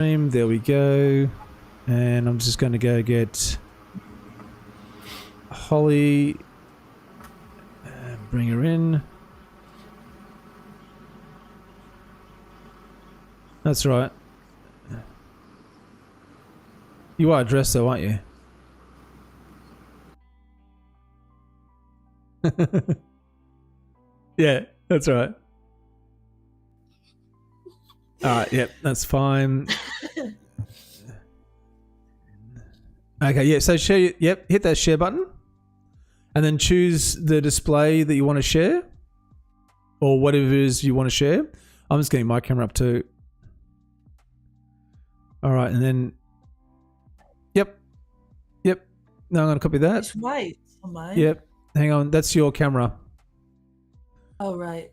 stream. There we go. And I'm just going to go get Holly and bring her in. That's right. You are dressed though, aren't you? Yeah, that's right. Alright, yep, that's fine. Okay, yeah, so share, yep, hit that share button. And then choose the display that you want to share. Or whatever it is you want to share. I'm just getting my camera up too. Alright, and then... Yep. Yep. No, I'm going to copy that. It's white on mine. Yep. Hang on, that's your camera. Oh, right.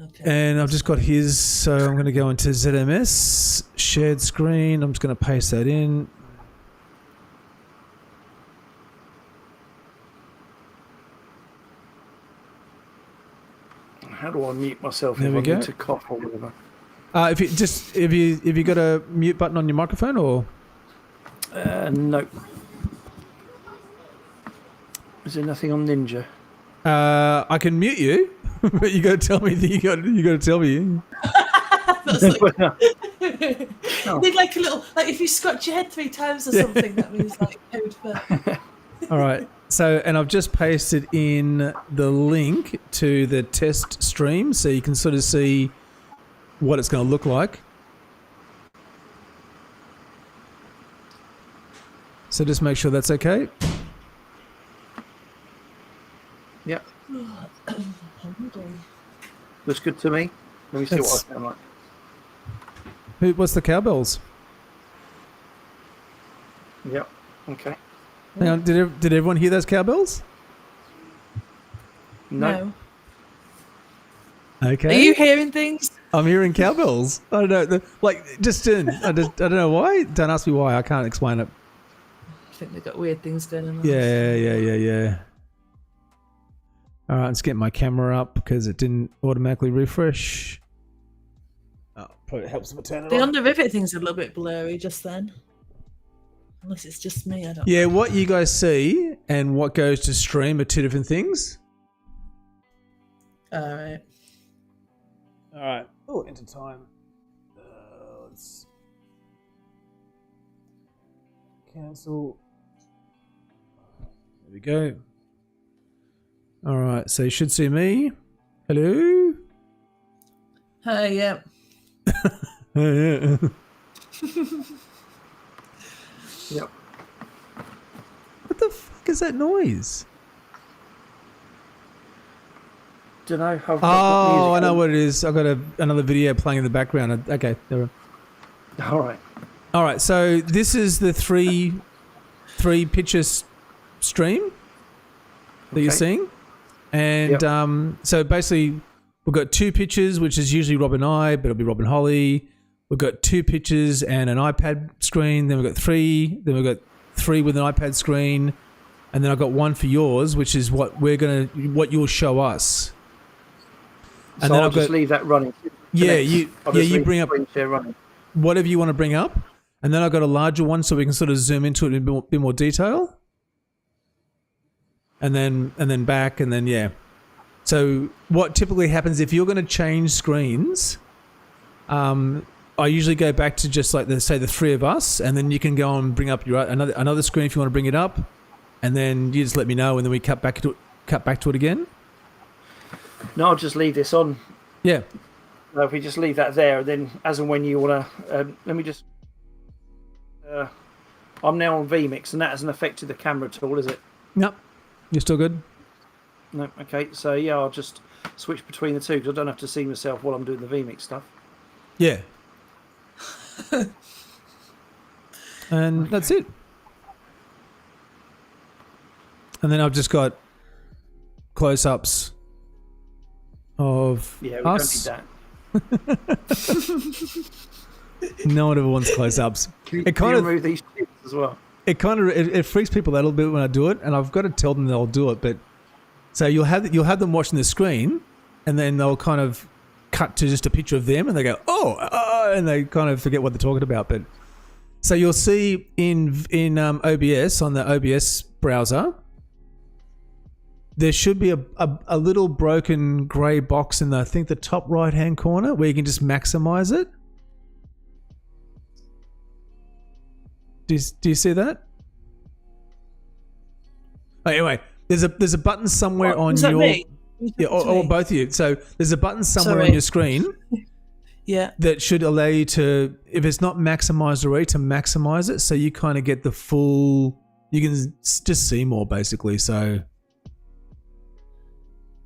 Okay. And I've just got his, so I'm going to go into ZMS, shared screen. I'm just going to paste that in. How do I mute myself There if we I go. need to cough or whatever? If you got a mute button on your microphone, or No. Is there nothing on Ninja? I can mute you, but you got to tell me that you got to tell me. That's like, you need like a little, like if you scratch your head 3 times or something, that means like code for. All right. So, and I've just pasted in the link to the test stream, so you can sort of see what it's going to look like. So just make sure that's okay. Yep. Looks good to me. Let me see what I sound like. What's the cowbells? Yep. Okay. Hang on, did everyone hear those cowbells? No. Okay. Are you hearing things? I'm hearing cowbells. I don't know. I don't know why. Don't ask me why. I can't explain it. I think they've got weird things going on. Yeah. All right, let's get my camera up because it didn't automatically refresh. Oh, probably helps if I turn it The on. on the rivet thing's a little bit blurry just then. Unless it's just me, I don't know. Yeah, what you guys see and what goes to stream are 2 different things. Alright. All right. Oh, enter time. Let's cancel. There we go. All right, so you should see me. Hello. Hi, yeah. Yep. What the fuck is that noise? Don't know. Oh, I know what it is. I've got another video playing in the background. Okay, there we go. All right. All right, so this is the three pictures stream that you're seeing. And Yep. So basically we've got 2 pictures, which is usually Rob and I, but it'll be Rob and Holly. We've got 2 pictures and an iPad screen. Then we've got 3. Then we've got 3 with an iPad screen. And then I've got 1 for yours, which is what you'll show us. And So then I'll I've just got, leave that running. yeah, I'll just you leave bring the up screen share running. whatever you want to bring up. And then I've got a larger one so we can sort of zoom into it in a bit more detail. And then back, and then, yeah. So what typically happens if you're going to change screens, I usually go back to just like the 3 of us, and then you can go and bring up your another screen if you want to bring it up, and then you just let me know, and then we cut back to it again. No, I'll just leave this on. Yeah. If we just leave that there, then as and when you want to, let me just. I'm now on vMix, and that hasn't affected the camera at all, is it? Nope. You're still good. No. Okay. So yeah, I'll just switch between the 2 because I don't have to see myself while I'm doing the vMix stuff. Yeah. And that's it. And then I've just got close-ups of Yeah, we us. don't need that. No one ever wants close-ups. It kind of remove these shits as well. it freaks people out a little bit when I do it, and I've got to tell them they'll do it. But so you'll have them watching the screen, and then they'll kind of cut to just a picture of them, and they go, "Oh, and they kind of forget what they're talking about. But so you'll see in OBS, on the OBS browser, there should be a little broken grey box in I think the top right hand corner where you can just maximize it. Do you see that? Anyway, there's a button somewhere on your me? yeah, or both of you. So there's a button somewhere on your screen Yeah. that should allow you to, if it's not maximized already, to maximize it, so you kind of get the full. You can just see more basically. So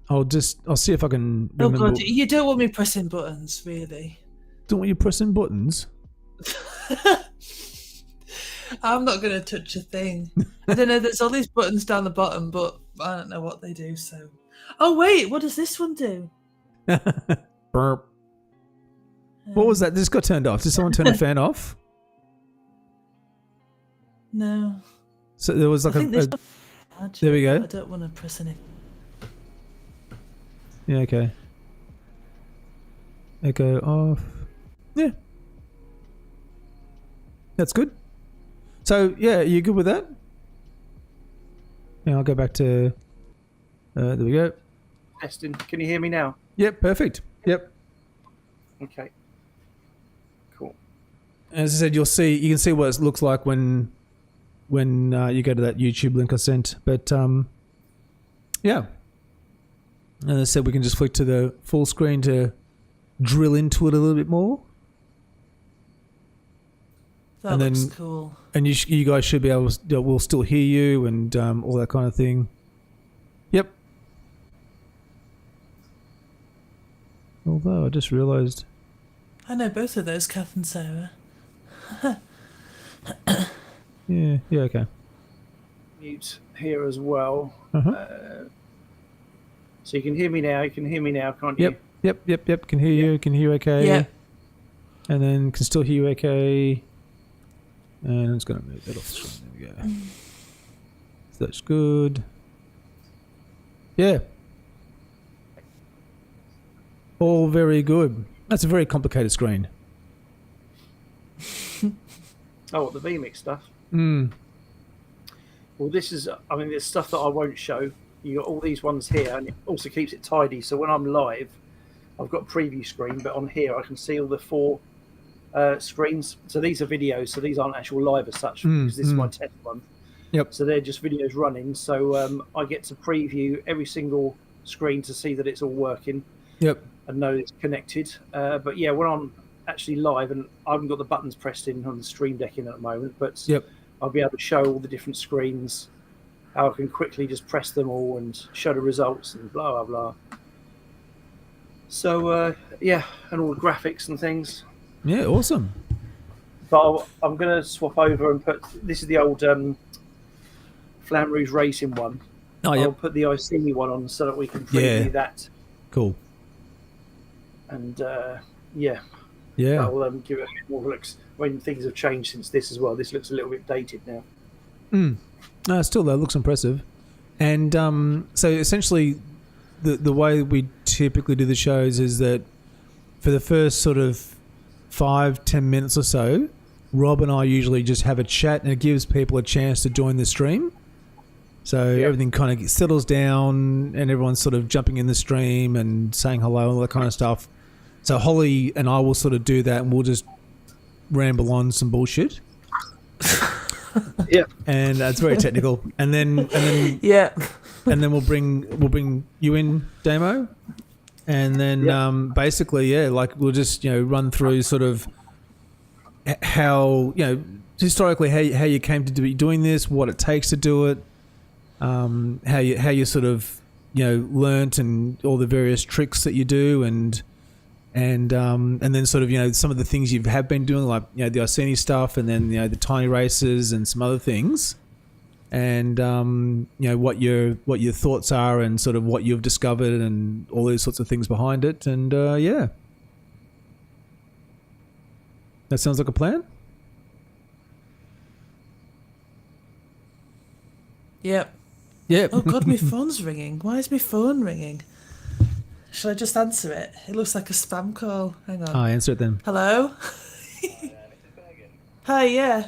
I'll see if I can remember. Oh God, you don't want me pressing buttons, really? Don't want you pressing buttons. I'm not going to touch a thing. I don't know. There's all these buttons down the bottom, but I don't know what they do. So, oh wait, what does this one do? Burp. What was that? This got turned off. Did someone turn the fan off? No. So there was like there we go. I don't want to press anything. Yeah. Okay. Echo off. Yeah. That's good. So yeah, you good with that? Yeah, I'll go back to. There we go. Testing. Can you hear me now? Yep, perfect. Yep. Okay. Cool. As I said, you can see what it looks like when you go to that YouTube link I sent. But yeah. And as I said, we can just flick to the full screen to drill into it a little bit more. That and looks then, cool. And you guys should be able to, we'll still hear you and all that kind of thing. Yep. Although I just realised. I know both of those, Kath and Sarah. Yeah, okay. Mute here as well. Uh-huh. So you can hear me now. You can hear me now, can't you? Yep. Can hear you. Can hear you okay. Yeah. And then can still hear you okay. And it's going to move that off the screen. There we go. So that's good. Yeah. All very good. That's a very complicated screen. Oh, what, the vMix stuff? Mm. Well, this is, I mean, there's stuff that I won't show. You got all these ones here, and it also keeps it tidy. So when I'm live, I've got a preview screen, but on here I can see all the 4 screens. So these are videos, so these aren't actual live as such, because this is my test one. Yep. So they're just videos running. So I get to preview every single screen to see that it's all working. Yep. And know it's connected. But yeah, when I'm actually live, and I haven't got the buttons pressed in on the Stream Deck in at the moment, but Yep. I'll be able to show all the different screens, how I can quickly just press them all and show the results and blah, blah, blah. So, yeah, and all the graphics and things. Yeah, awesome. But I'm going to swap over and put, this is the old Flamme Rouge Racing one. Oh, yeah. I'll put the Iceni one on so that we can preview that. Cool. And, yeah. Yeah. That'll give it a bit more looks. When things have changed since this as well, this looks a little bit dated now. No, still though, it looks impressive. And so essentially, the way we typically do the shows is that for the first sort of 5-10 minutes or so, Rob and I usually just have a chat, and it gives people a chance to join the stream. So everything kind of settles down, and everyone's sort of jumping in the stream and saying hello and all that kind of stuff. So Holly and I will sort of do that, and we'll just ramble on some bullshit. Yeah. And it's very technical. And then Yeah. and then we'll bring you in, Damo. And then basically, like we'll just, run through sort of how, historically how you came to be doing this, what it takes to do it, how you sort of, learnt, and all the various tricks that you do, and then sort of, some of the things you have been doing, like, the Iceni stuff, and then, the tiny races and some other things, and, what your thoughts are, and sort of what you've discovered, and all these sorts of things behind it. And, yeah. That sounds like a plan? Yep. Yeah. Oh God, my phone's ringing. Why is my phone ringing? Should I just answer it? It looks like a spam call. Hang on. I answer it then. Hello? Hi, yeah.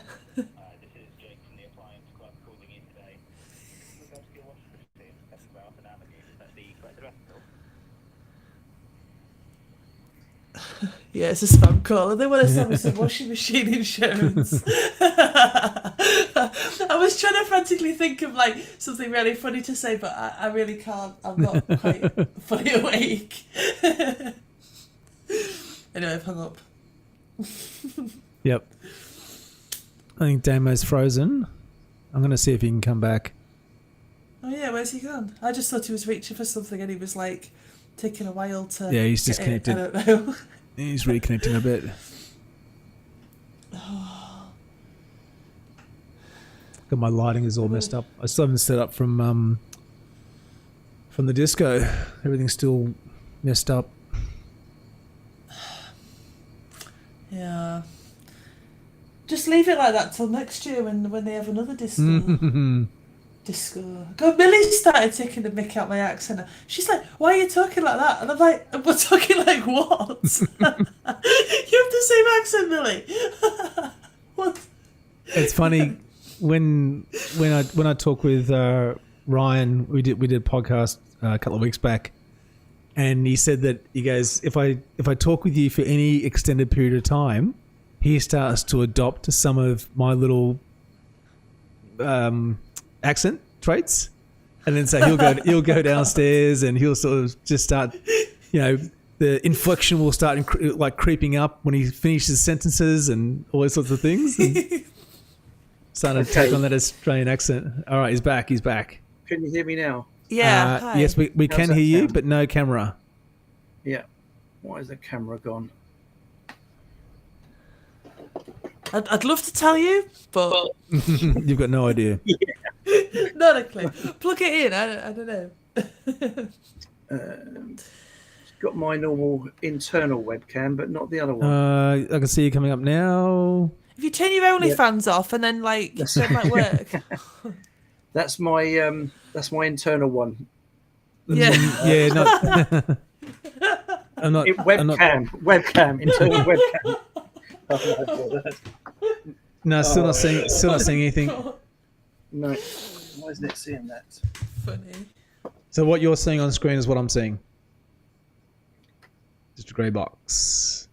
Yeah, it's a spam call. And they want to sell me some washing machine insurance. I was trying to frantically think of like something really funny to say, but I really can't. I'm not quite fully awake. Anyway, I've hung up. Yep. I think Damo's frozen. I'm going to see if he can come back. Oh yeah, where's he gone? I just thought he was reaching for something and he was like taking a while to. Yeah, he's get it. disconnected. I don't know. He's reconnecting a bit. God, my lighting is all messed up. I still haven't set up from the disco. Everything's still messed up. Yeah. Just leave it like that till next year when they have another disco. Disco. God, Millie started taking the mick out my accent. She's like, "Why are you talking like that?" And I'm like, "We're talking like what?" You have the same accent, Millie. What? It's funny when I talk with Ryan. We did a podcast a couple of weeks back, and he said that he goes, if I talk with you for any extended period of time, he starts to adopt some of my little accent traits, and then so he'll go downstairs and he'll sort of just start, the inflection will start like creeping up when he finishes sentences and all those sorts of things. Starting to take on that Australian accent. All right, he's back. Can you hear me now? Yeah. Hi. Yes, we How's can that hear you, sound? but no camera. Yeah. Why is the camera gone? I'd love to tell you, but You've got no idea. not a clue. Plug it in. I don't know. Got my normal internal webcam, but not the other one. I can see you coming up now. If you turn your OnlyFans off and then like it might work. That's my internal one. Yeah. Yeah, not. I'm not. Webcam, internal webcam. No, still not seeing anything. No, why isn't it seeing that? Funny. So what you're seeing on screen is what I'm seeing. Just a grey box.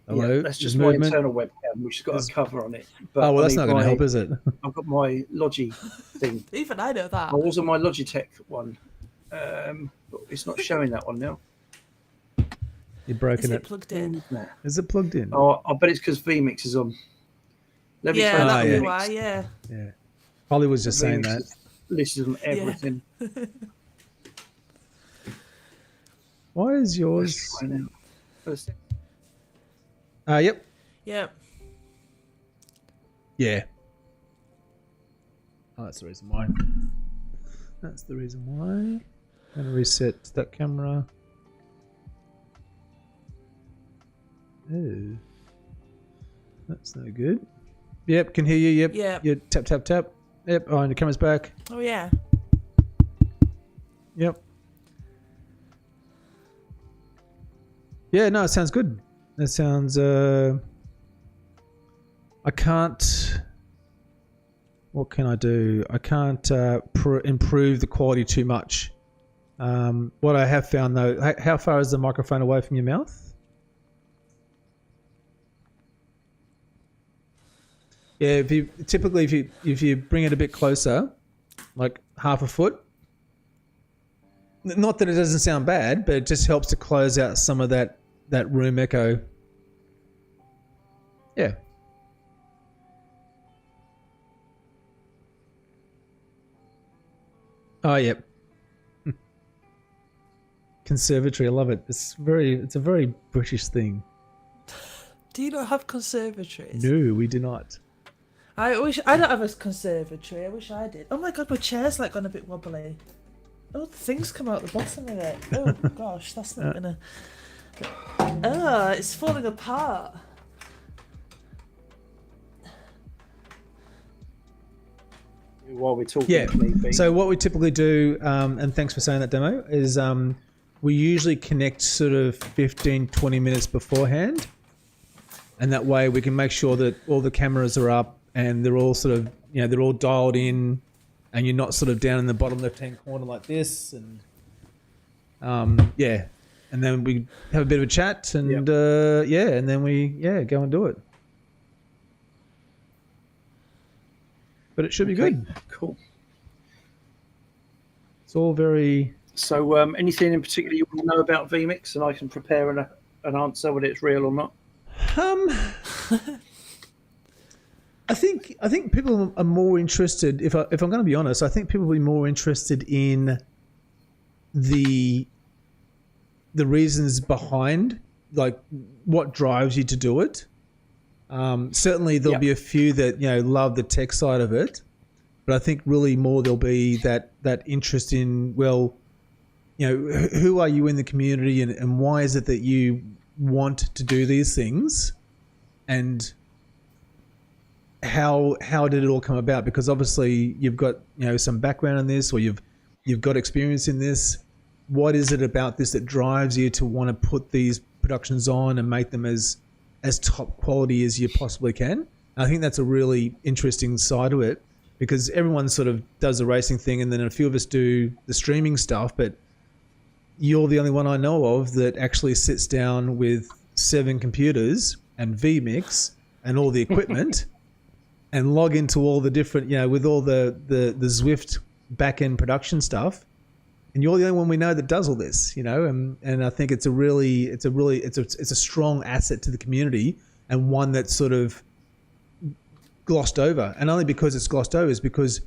Hello. Yeah, that's just There's my movement. internal webcam, which has got a cover on it. But Oh well, I that's need not going to my- help, is it? I've got my Logi thing. Even I know that. I was on my Logitech one. But it's not showing that one now. You've Is broken it it. plugged in? Nah. Is it plugged in? Oh, I bet it's because vMix is on. Let me Yeah, turn that'd yeah. be why. Yeah. Yeah. Holly was just saying that. Listed on everything. Why is yours? Right now. Yep. Yeah. Yeah. Oh, that's the reason why. That's the reason why. I'm going to reset that camera. Oh. That's no good. Yep, can hear you. Yep. Yep. Yeah, tap, tap, tap. Yep. Oh, and the camera's back. Oh yeah. Yep. Yeah, no, it sounds good. It sounds, I can't, what can I do? I can't improve the quality too much. What I have found though, how far is the microphone away from your mouth? Yeah, if you bring it a bit closer, like half a foot, not that it doesn't sound bad, but it just helps to close out some of that room echo. Yeah. Oh, yep. Conservatory, I love it. It's a very British thing. Do you not have conservatories? No, we do not. I wish I don't have a conservatory. I wish I did. Oh my god, my chair's like gone a bit wobbly. Oh, the things come out the bottom of it. Oh gosh, that's not gonna. Oh, it's falling apart. While we're talking, Yeah. maybe. So what we typically do, and thanks for saying that, Demo, is we usually connect sort of 15, 20 minutes beforehand. And that way we can make sure that all the cameras are up and they're all sort of, they're all dialed in, and you're not sort of down in the bottom left-hand corner like this. And and then we have a bit of a chat and and then we go and do it. But it should be good. Cool. It's all very... So anything in particular you want to know about vMix, and I can prepare an answer whether it's real or not? I think people are more interested, if I'm going to be honest, I think people will be more interested in the reasons behind, like what drives you to do it. Certainly there'll be a few that, love the tech side of it, but I think really more there'll be that interest in, well, who are you in the community, and why is it that you want to do these things, and how did it all come about? Because obviously you've got some background in this, or you've got experience in this. What is it about this that drives you to want to put these productions on and make them as top quality as you possibly can? I think that's a really interesting side to it, because everyone sort of does the racing thing, and then a few of us do the streaming stuff, but you're the only one I know of that actually sits down with 7 computers and vMix and all the equipment and log into all the different, with all the Zwift back-end production stuff. And you're the only one we know that does all this, and I think it's a strong asset to the community, and one that's sort of glossed over. And only because it's glossed over is because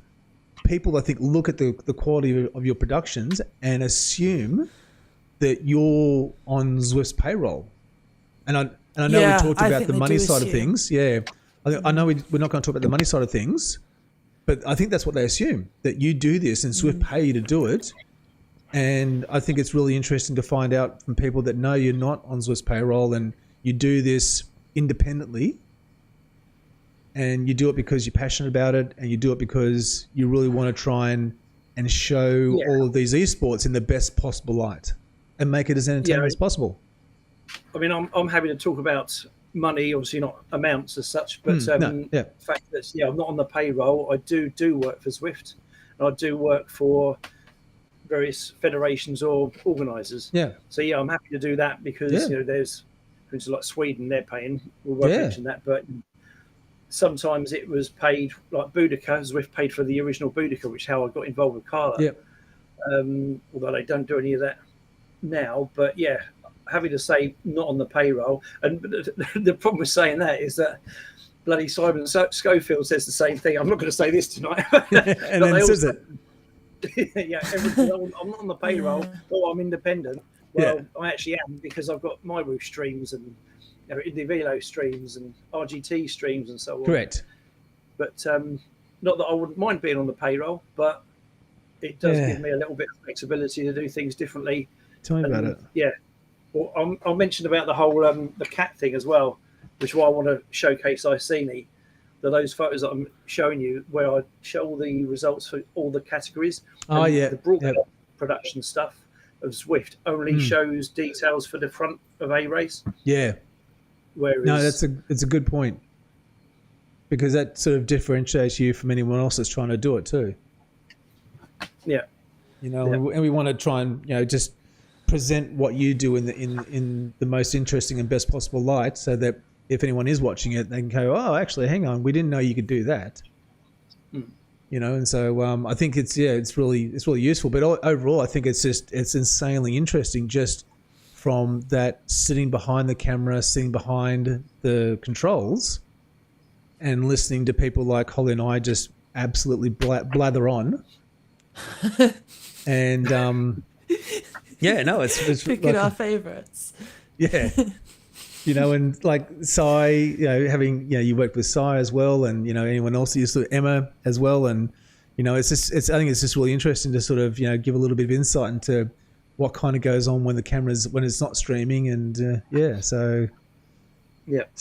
people, I think, look at the quality of your productions and assume that you're on Zwift's payroll. And I know we talked about the money side of things. Yeah, I know we're not going to talk about the money side of things, but I think that's what they assume, that you do this and Zwift pay you to do it. And I think it's really interesting to find out from people that know you're not on Zwift's payroll, and you do this independently, and you do it because you're passionate about it, and you do it because you really want to try and show all of these esports in the best possible light and make it as entertaining as possible. I mean, I'm happy to talk about money, obviously not amounts as such, but the fact that I'm not on the payroll. I do work for Zwift, and I do work for various federations or organisers. Yeah. So I'm happy to do that, because there's, for instance, like Sweden, they're paying. We won't mention that, but sometimes it was paid, like Boudica. Zwift paid for the original Boudica, which is how I got involved with Carla. Yeah. Although they don't do any of that now, but happy to say not on the payroll. And the problem with saying that is that bloody Simon Schofield says the same thing. I'm not going to say this tonight, and then says it. I'm not on the payroll, or I'm independent. Well, I actually am, because I've got my roof streams and Indie streams and RGT streams and so on. Correct. But not that I wouldn't mind being on the payroll, but it does give me a little bit of flexibility to do things differently. Tell me about it. Yeah. Well, I'll mention about the whole the cat thing as well, which is why I want to showcase Iceni. Those photos that I'm showing you, where I show all the results for all the categories. The broadcast production stuff of Zwift only shows details for the front of a race. Yeah. Whereas, it's a good point, because that sort of differentiates you from anyone else that's trying to do it too. Yeah. And we want to try and just present what you do in the most interesting and best possible light, so that if anyone is watching it, they can go, oh, actually, hang on, we didn't know you could do that. And so I think it's really useful. But overall, I think it's insanely interesting, just from that sitting behind the camera, sitting behind the controls, and listening to people like Holly and I just absolutely blather on. And it's picking our favourites. Yeah. And like Sai, having, you worked with Sai as well, and, anyone else used to, Emma as well. And, I think it's just really interesting to sort of, give a little bit of insight into what kind of goes on when it's not streaming. And so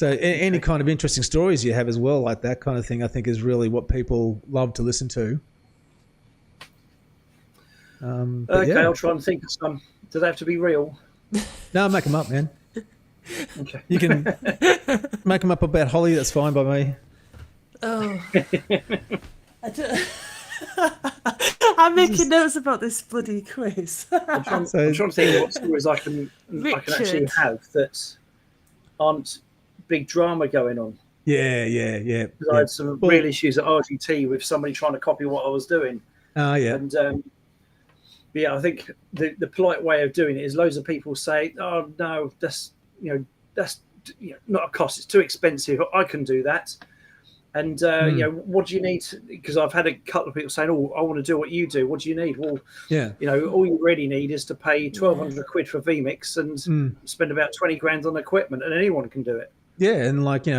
any kind of interesting stories you have as well, like that kind of thing, I think is really what people love to listen to. I'll try and think of some. Do they have to be real? No, make them up, man. Okay. You can make them up about Holly. That's fine by me. Oh. I don't... I'm making notes about this bloody quiz. I'm trying to think what stories I can actually Richard. have that aren't big drama going on. Yeah. 'Cause I had some real issues at RGT with somebody trying to copy what I was doing. Oh, yeah. And yeah, I think the polite way of doing it is loads of people say, "Oh no, that's not a cost. It's too expensive. I can do that." And what do you need? Because I've had a couple of people saying, "Oh, I want to do what you do. What do you need?" Well, Yeah. all you really need is to pay 1,200 quid for vMix and spend about 20 grand on equipment, and anyone can do it. Yeah, and 1,000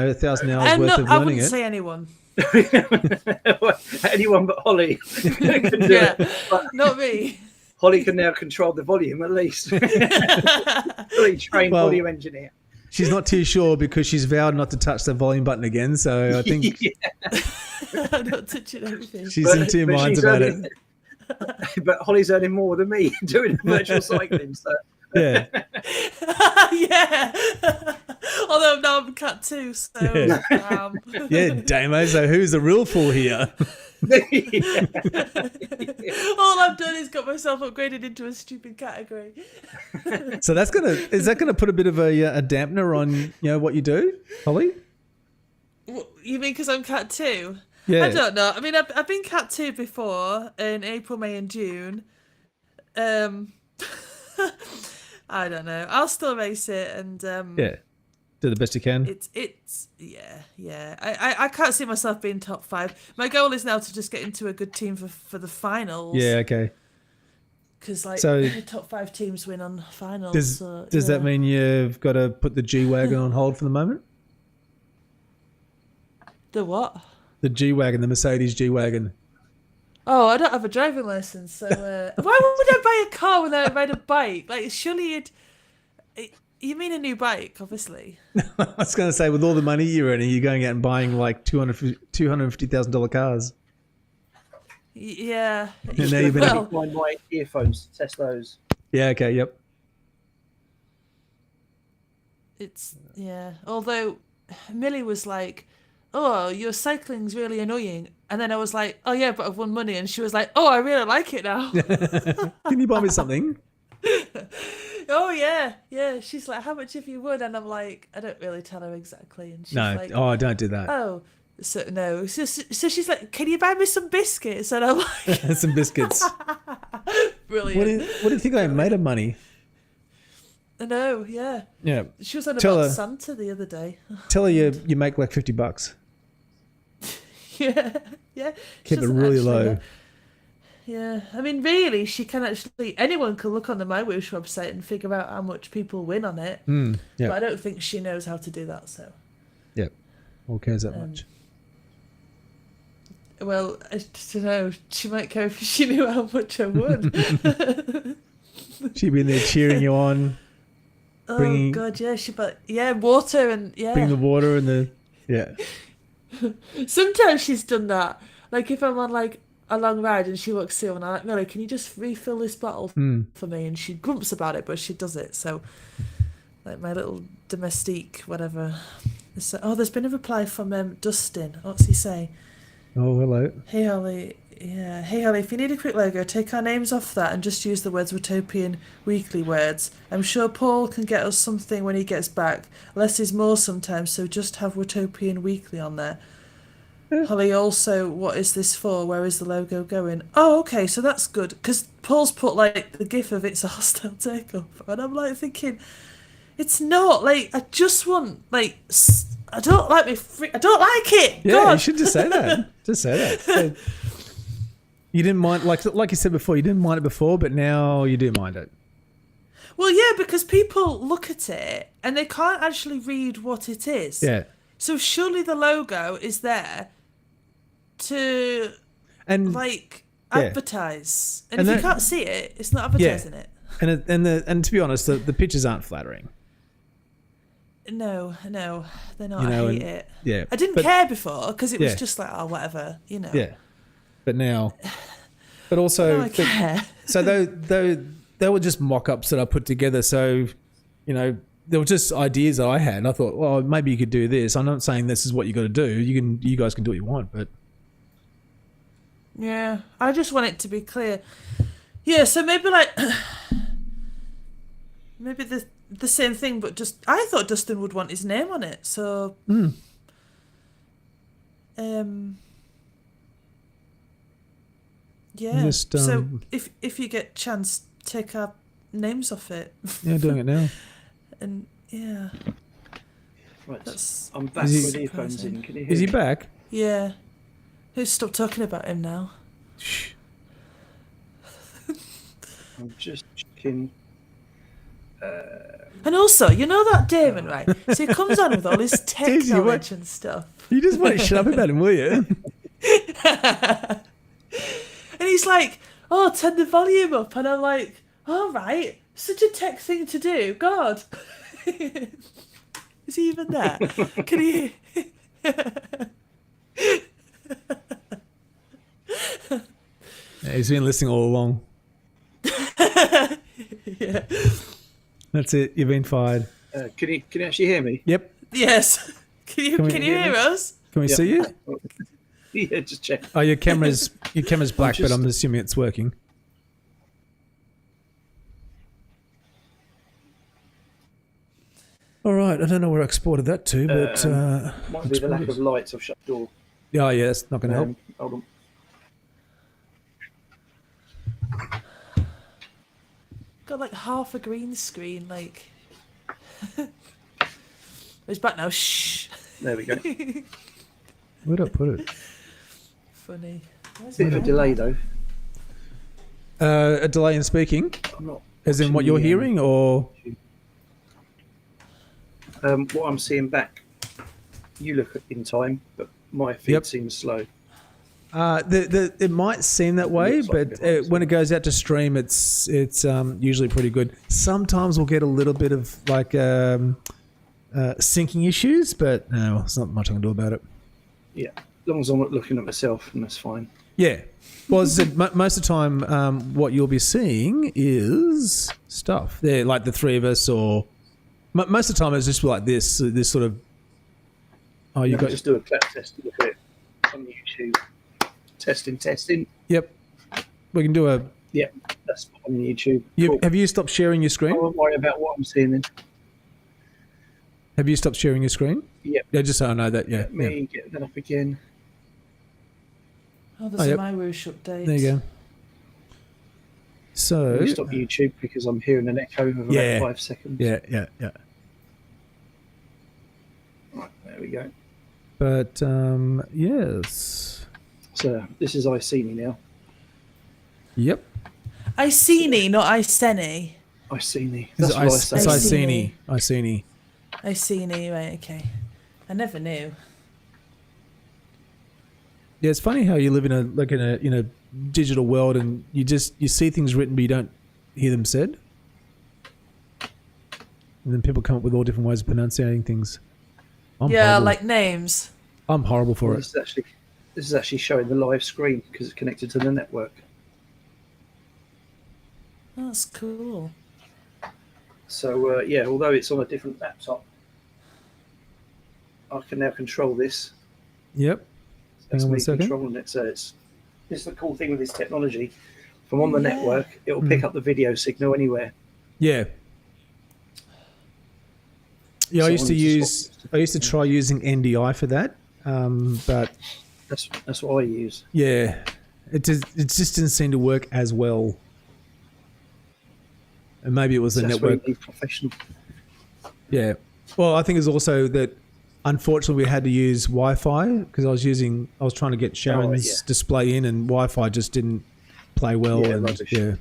hours worth of I learning wouldn't it. say anyone. Anyone but Holly can do Yeah, it. But not me. Holly can now control the volume at least. Fully trained Well, audio engineer. She's not too sure because she's vowed not to touch the volume button again. So I think I'm not touching anything. she's in two minds she's about earning- it. But Holly's earning more than me doing virtual cycling. So Yeah. Yeah. Although now I'm cat too, so Yeah, Damo. So who's the real fool here? all I've done is got myself upgraded into a stupid category. So is that gonna put a bit of a dampener on what you do, Holly? You mean because I'm cat two? Yeah. I don't know. I mean, I've been cat two before in April, May, and June. I don't know. I'll still race it, and Yeah. Do the best you can. it's yeah. I can't see myself being top 5. My goal is now to just get into a good team for the finals. Yeah. Okay. Because So- top 5 teams win on finals. Does that mean you've got to put the G wagon on hold for the moment? the what? The G wagon, the Mercedes G wagon. Oh, I don't have a driving license, so why would I buy a car when I ride a bike? Like, surely you mean a new bike, obviously. I was going to say, with all the money you're earning, you're going out and buying like $250,000 cars. Yeah. And now you've been- Well, find my earphones to test those. Yeah. Okay. Yep. it's yeah. Although Millie was like, "Oh, your cycling's really annoying," and then I was like, "Oh yeah, but I've won money," and she was like, "Oh, I really like it now." Can you buy me something? Oh yeah. She's like, "How much have you won?" And I'm like, I don't really tell her exactly, and she's No. like, Oh, don't do that. "Oh." So no, so she's like, "Can you buy me some biscuits?" And I'm like, Some biscuits. "Brilliant." What do you think I made of money? I know, yeah. Yeah. She was on Tell about her. Santa the other day. Tell her you make like $50. Yeah. She Keep it doesn't really actually low. know. Yeah, I mean, really, she can actually. Anyone can look on the MyWish website and figure out how much people win on it. But Yeah. I don't think she knows how to do that. So, Yeah. Who cares that much? well, I don't know. She might care if she knew how much I won. She'd be in there cheering you on, Oh Bringing- God, yeah, water and bring the water and the yeah. Sometimes she's done that. Like if I'm on like a long ride and she walks through and I'm like, Millie, can you just refill this bottle for me? And she grumps about it, but she does it. So, like my little domestique, whatever. So, there's been a reply from Dustin. What's he say? Oh, hello. Hey Holly, yeah. Hey Holly, if you need a quick logo, take our names off that and just use the words Utopian Weekly words. I'm sure Paul can get us something when he gets back. Less is more sometimes, so just have Utopian Weekly on there. Holly, also, what is this for? Where is the logo going? Oh, okay, so that's good. Because Paul's put, like, the gif of It's a Hostile Takeover. And I'm, like, thinking, it's not. Like, I just want, like, I don't like I don't like it. Yeah, God. you should just say that. Just say that. So, you didn't mind, like you said before, you didn't mind it before, but now you do mind it. Well, yeah, because people look at it and they can't actually read what it is. Yeah. So surely the logo is there to, And like, Yeah. advertise. And, And if that- you can't see it, it's not advertising it. and to be honest, the pictures aren't flattering. No, they're not. You know, I hate and- it. Yeah. I didn't but- care before because it was Yeah. just like, oh, whatever, Yeah. But now, but also, Now I care. so though they were just mock-ups that I put together. So, you know, they were just ideas that I had. And I thought, well, maybe you could do this. I'm not saying this is what you got to do. You guys can do what you want, but Yeah, I just want it to be clear. Yeah, so maybe like maybe the same thing, but just I thought Dustin would want his name on it. So yeah. Just, so if you get chance, take our names off it. yeah, doing it now. And yeah, Right, that's I'm back Is he- with earphones in. Can you hear Is he me? back? yeah. Who's stopped talking about him now? Shh. I'm just checking. And also, you know that Damon, right? So he comes on with all his tech Jeez, you knowledge and stuff. You just want to shut up about him, will you? And he's like, oh, turn the volume up. And I'm like, all right, such a tech thing to do. God. Is he even there? Can he? Yeah, he's been listening all along. Yeah. That's it. You've been fired. Can you actually hear me? Yep. Yes. Can you we hear hear me? us? Can we Yep. see you? Yeah, just check. Oh, your camera's black, but just- I'm assuming it's working. All right. I don't know where I exported that to, but Might be the lack of lights. I've shut the door. yeah, that's not going to help. Hold on. Got like half a green screen, like. He's back now. Shh. There we go. Where'd I put it? Funny. Where's Bit of a my- delay though. A delay in speaking, I'm not. as in what watching you're the, hearing, or What I'm seeing back. You look in time, but my feed Yep. seems slow. it might seem that way, Looks like but it might. when it goes out to stream, it's usually pretty good. Sometimes we'll get a little bit of like syncing issues, but no, there's not much I can do about it. Yeah, as long as I'm not looking at myself, and that's fine. Yeah. Well, as I said, most of the time, what you'll be seeing is stuff. They're like the three of us, or most of the time it's just like this sort of. Oh, you You got. just do a clap test. Look at it on YouTube. Testing. Yep. We can do a. Yeah, that's on YouTube. Cool. Have you stopped sharing your I screen? won't worry about what I'm seeing then. Have you stopped sharing your screen? Yep. Yeah, just so I know that. Yeah. Let me get that up again. Oh, there's Oh, a yep. My Whoosh update. There you go. So. Let me stop YouTube because I'm hearing an echo of Yeah. about 5 seconds. Yeah. Right, there we go. But yes. So this is iSeenie now. Yep. Iceni, not Iceni. iSeenie. It's That's what I say. Iceni. Iceni. Iceni, right, okay. I never knew. Yeah, it's funny how you live in a digital world and you see things written but you don't hear them said. And then people come up with all different ways of pronouncing things. I'm Yeah, horrible. like names. I'm horrible for Well, it. this is actually showing the live screen because it's connected to the network. That's cool. So yeah, although it's on a different laptop, I can now control this. Yep. That's Hang on me one second. controlling it. So this is the cool thing with this technology. From on the Yeah. network, it will pick up the video signal anywhere. Yeah. Yeah, So I used to on use. I used to try using NDI for that, but That's what I use. yeah, it just didn't seem to work as well. And maybe it was the That's where you network. need professional. Yeah. Well, I think it's also that unfortunately we had to use Wi-Fi because I was trying to get Sharon's yeah. display in, and Wi-Fi just didn't play well. Yeah, and rubbish. yeah,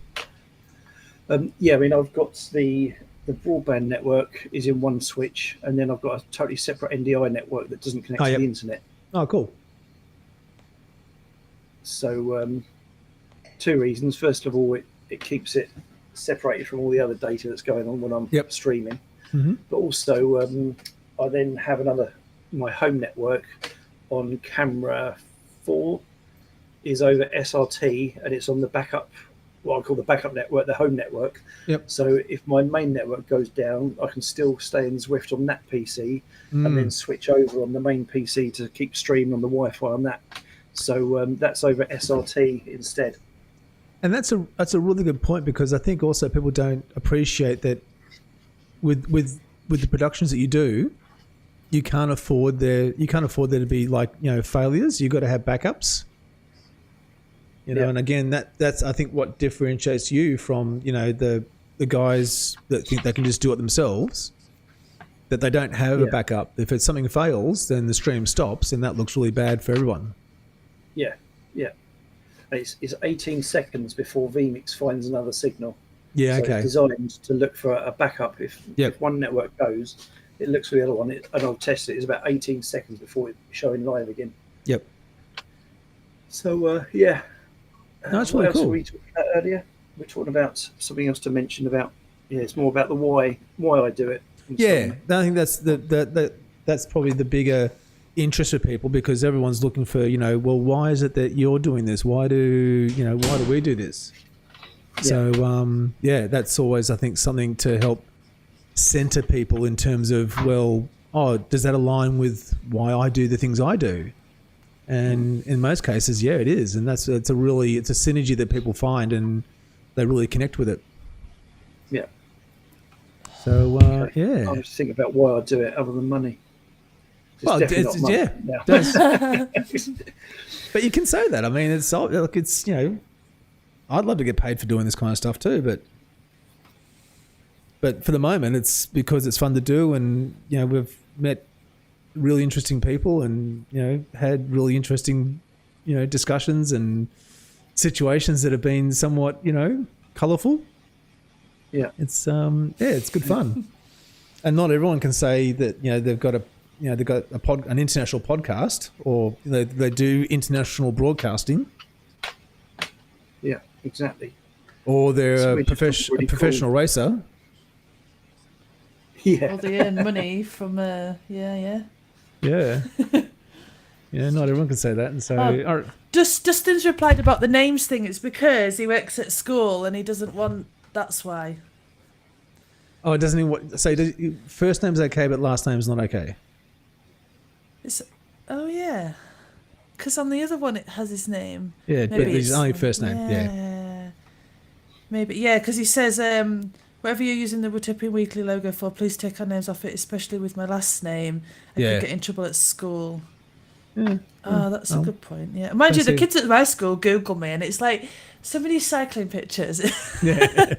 Yeah, I mean, I've got the broadband network is in one switch, and then I've got a totally separate NDI network that doesn't connect Oh, to yep. the internet. oh, cool. So, two reasons. First of all, it keeps it separated from all the other data that's going on when I'm Yep. streaming. hmm But also, I then have my home network on camera 4 is over SRT, and it's on the backup what I call the backup network, the home network. Yep. So if my main network goes down, I can still stay in Zwift on that PC and then switch over on the main PC to keep streaming on the Wi-Fi on that. So that's over SRT instead. And that's a really good point, because I think also people don't appreciate that with the productions that you do, you can't afford there to be like, you know, failures. You've got to have backups. You know, Yeah. and again, that's I think what differentiates you from, you know, the guys that think they can just do it themselves, that they don't have a Yeah. backup. If it's something fails, then the stream stops, and that looks really bad for everyone. Yeah, yeah. And it's 18 seconds before vMix finds another signal. Yeah, So okay. it's designed to look for a backup. If one network goes, it looks for the other one. And I'll test it. It's about 18 seconds before it's showing live again. Yep. So, yeah. No, that's what really else cool. were we talking about earlier? We're talking about something else to mention about. Yeah, it's more about the why I do it. and so Yeah, on. I think that's probably the bigger interest of people, because everyone's looking for, you know, well, why is it that you're doing this? Why do we do this? So that's always, I think, something to help center people in terms of, well, does that align with why I do the things I do? And in most cases, yeah, it is, and it's a synergy that people find, and they really connect with it. Yeah. So Okay. yeah. I was thinking about why I do it other than money. It's Well, definitely not yeah, money. that's- but you can say that. I mean, it's you know, I'd love to get paid for doing this kind of stuff too, but for the moment, it's because it's fun to do, and you know, we've met really interesting people, and you know, had really interesting, you know, discussions and situations that have been somewhat, you know, colourful. Yeah. It's it's good fun, and not everyone can say that, you know, they've got an international podcast, or they do international broadcasting, Yeah, exactly. or they're So a, which is really professional racer. Yeah. Or they earn money from yeah. Yeah. Yeah, not everyone can say that, and so Oh. Dustin's replied about the names thing. It's because he works at school and he doesn't want. That's why. it doesn't even say first name's okay, but last name's not okay. It's yeah. Because on the other one it has his name. Yeah, but Maybe it's it's only first name. Yeah. Maybe because he says whatever you're using the Woodtipping Weekly logo for, please take our names off it, especially with my last name. I Yeah. could get in trouble at school. Yeah. Oh, that's a good point. Yeah, mind you, I the see. kids at my school Google me, and it's like so many cycling pictures. Yeah.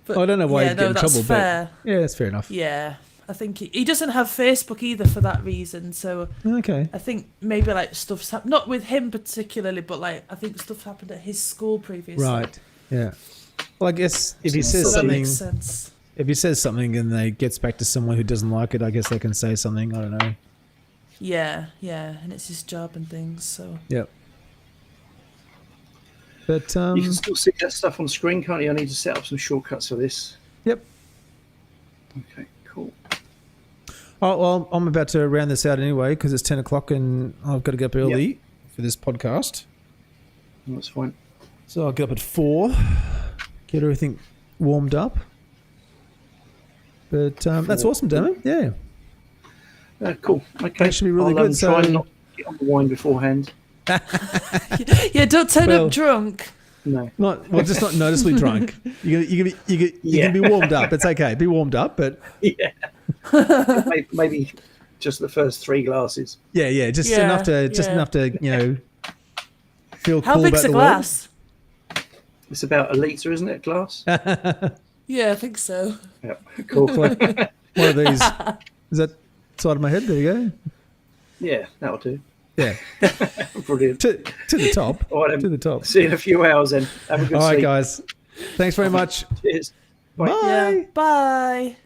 But, I don't know why yeah, he'd get in that's trouble, fair. but yeah, that's fair enough. Yeah, I think he doesn't have Facebook either for that reason. So Okay. I think maybe like stuff's happened, not with him particularly, but like I think stuff happened at his school previously. Right. Yeah. Well, I guess if he So says that something, makes sense. if he says something and they gets back to someone who doesn't like it, I guess they can say something. I don't know. Yeah, and it's his job and things. So Yep. But You can still see that stuff on screen, can't you? I need to set up some shortcuts for this. yep. Okay, cool. Oh, well, I'm about to round this out anyway because it's 10 o'clock and I've got to get up early for this podcast. That's fine. So I'll get up at 4, get everything warmed up. But that's awesome, Damon. Yeah. Cool. Okay. That should be really I'll, good. Try So- and not get on the wine beforehand. yeah, don't turn Well- up drunk. No. Just not noticeably drunk. You can be warmed up. It's okay. Be warmed up, but Yeah. maybe just the first 3 glasses. yeah, just Yeah, enough to you know, feel How cool big's about a the glass? It's about 1 litre, isn't it, glass? Yeah, I think so. Yeah. Cool. world. One of these. Is that side of my head? There you go. Yeah, that'll do. Yeah, Brilliant. to the top. All right, then. To the top. See you in a few hours then. Have a good All right, sleep. guys. Thanks very much. Cheers. Bye. Yeah. Bye.